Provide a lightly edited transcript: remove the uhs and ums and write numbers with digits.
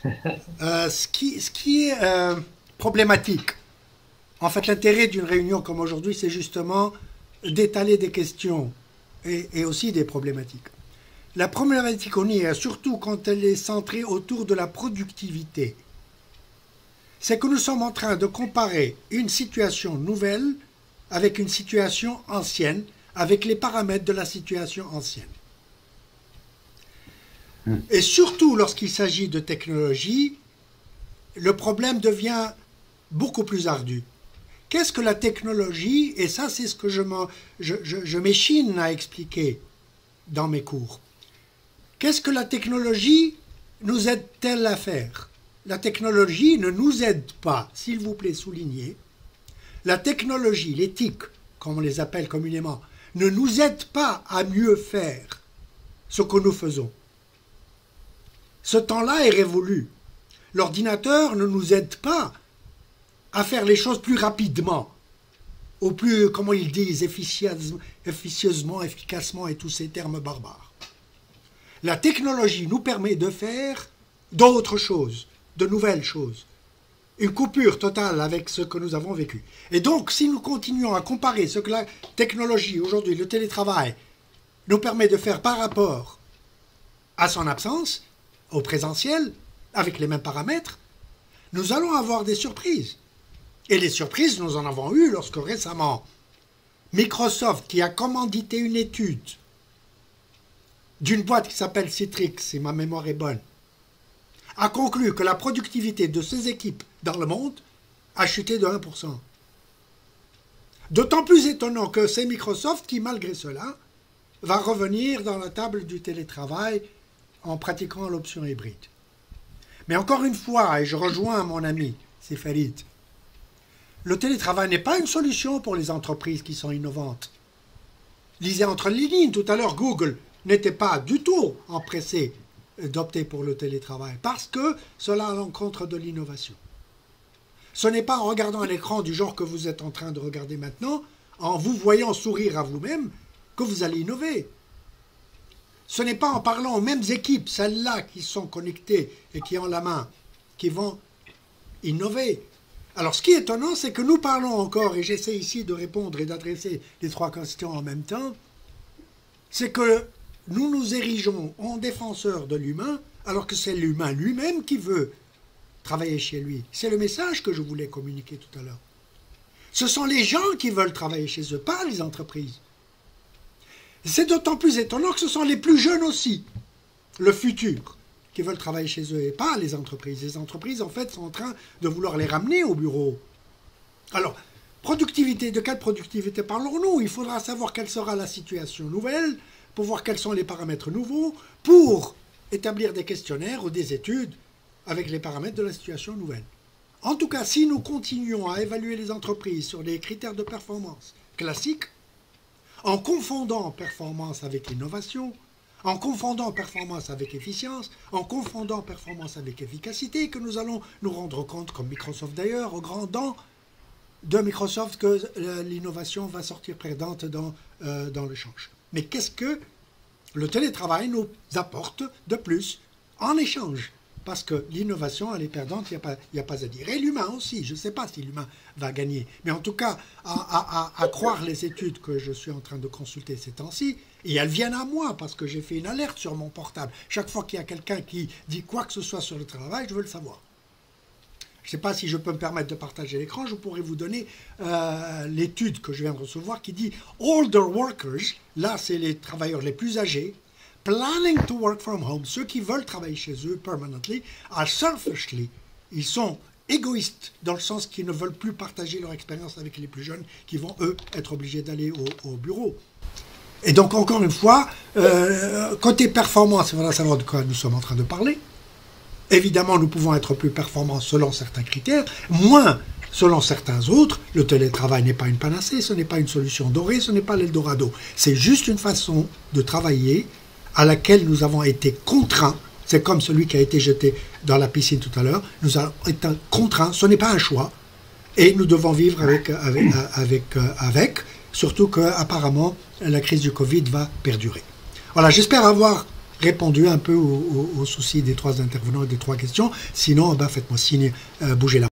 Ce qui est problématique, en fait, l'intérêt d'une réunion comme aujourd'hui, c'est justement d'étaler des questions et aussi des problématiques. La problématique qu'on y est, surtout quand elle est centrée autour de la productivité, c'est que nous sommes en train de comparer une situation nouvelle avec une situation ancienne, avec les paramètres de la situation ancienne. Et surtout lorsqu'il s'agit de technologie, le problème devient beaucoup plus ardu. Qu'est-ce que la technologie? Et ça, c'est ce que je m'échine à expliquer dans mes cours. Qu'est-ce que la technologie nous aide-t-elle à faire? La technologie ne nous aide pas, s'il vous plaît, soulignez. La technologie, l'éthique, comme on les appelle communément, ne nous aide pas à mieux faire ce que nous faisons. Ce temps-là est révolu. L'ordinateur ne nous aide pas à faire les choses plus rapidement, au plus, comment ils disent, efficacement, efficacement et tous ces termes barbares. La technologie nous permet de faire d'autres choses, de nouvelles choses. Une coupure totale avec ce que nous avons vécu. Et donc, si nous continuons à comparer ce que la technologie, aujourd'hui, le télétravail, nous permet de faire par rapport à son absence, au présentiel, avec les mêmes paramètres, nous allons avoir des surprises. Et les surprises, nous en avons eues lorsque récemment, Microsoft, qui a commandité une étude d'une boîte qui s'appelle Citrix, si ma mémoire est bonne, a conclu que la productivité de ses équipes dans le monde a chuté de 1%. D'autant plus étonnant que c'est Microsoft qui, malgré cela, va revenir dans la table du télétravail en pratiquant l'option hybride. Mais encore une fois, et je rejoins mon ami, c'est Farid, le télétravail n'est pas une solution pour les entreprises qui sont innovantes. Lisez entre les lignes, tout à l'heure, Google n'était pas du tout empressé d'opter pour le télétravail, parce que cela a à l'encontre de l'innovation. Ce n'est pas en regardant un écran du genre que vous êtes en train de regarder maintenant, en vous voyant sourire à vous-même, que vous allez innover. Ce n'est pas en parlant aux mêmes équipes, celles-là qui sont connectées et qui ont la main, qui vont innover. Alors ce qui est étonnant, c'est que nous parlons encore, et j'essaie ici de répondre et d'adresser les trois questions en même temps, c'est que nous nous érigeons en défenseurs de l'humain, alors que c'est l'humain lui-même qui veut travailler chez lui. C'est le message que je voulais communiquer tout à l'heure. Ce sont les gens qui veulent travailler chez eux, pas les entreprises. C'est d'autant plus étonnant que ce sont les plus jeunes aussi, le futur, qui veulent travailler chez eux, et pas les entreprises. Les entreprises, en fait, sont en train de vouloir les ramener au bureau. Alors, productivité, de quelle productivité parlons-nous? Il faudra savoir quelle sera la situation nouvelle, pour voir quels sont les paramètres nouveaux, pour établir des questionnaires ou des études avec les paramètres de la situation nouvelle. En tout cas, si nous continuons à évaluer les entreprises sur les critères de performance classiques, en confondant performance avec innovation, en confondant performance avec efficience, en confondant performance avec efficacité, que nous allons nous rendre compte, comme Microsoft d'ailleurs, au grand dent de Microsoft, que l'innovation va sortir perdante dans le change. Mais qu'est-ce que le télétravail nous apporte de plus en échange? Parce que l'innovation, elle est perdante, il n'y a pas à dire. Et l'humain aussi, je ne sais pas si l'humain va gagner. Mais en tout cas, à croire les études que je suis en train de consulter ces temps-ci, et elles viennent à moi parce que j'ai fait une alerte sur mon portable. Chaque fois qu'il y a quelqu'un qui dit quoi que ce soit sur le travail, je veux le savoir. Je ne sais pas si je peux me permettre de partager l'écran, je pourrais vous donner l'étude que je viens de recevoir qui dit « Older workers », là c'est les travailleurs les plus âgés, « planning to work from home », ceux qui veulent travailler chez eux permanently, are selfishly, ils sont égoïstes dans le sens qu'ils ne veulent plus partager leur expérience avec les plus jeunes qui vont, eux, être obligés d'aller au bureau. Et donc, encore une fois, côté performance, il faudra savoir de quoi nous sommes en train de parler. Évidemment, nous pouvons être plus performants selon certains critères, moins selon certains autres. Le télétravail n'est pas une panacée, ce n'est pas une solution dorée, ce n'est pas l'Eldorado. C'est juste une façon de travailler à laquelle nous avons été contraints. C'est comme celui qui a été jeté dans la piscine tout à l'heure. Nous avons été contraints, ce n'est pas un choix. Et nous devons vivre avec surtout qu'apparemment, la crise du Covid va perdurer. Voilà, j'espère avoir répondu un peu aux soucis des trois intervenants et des trois questions. Sinon, faites-moi signe, bougez la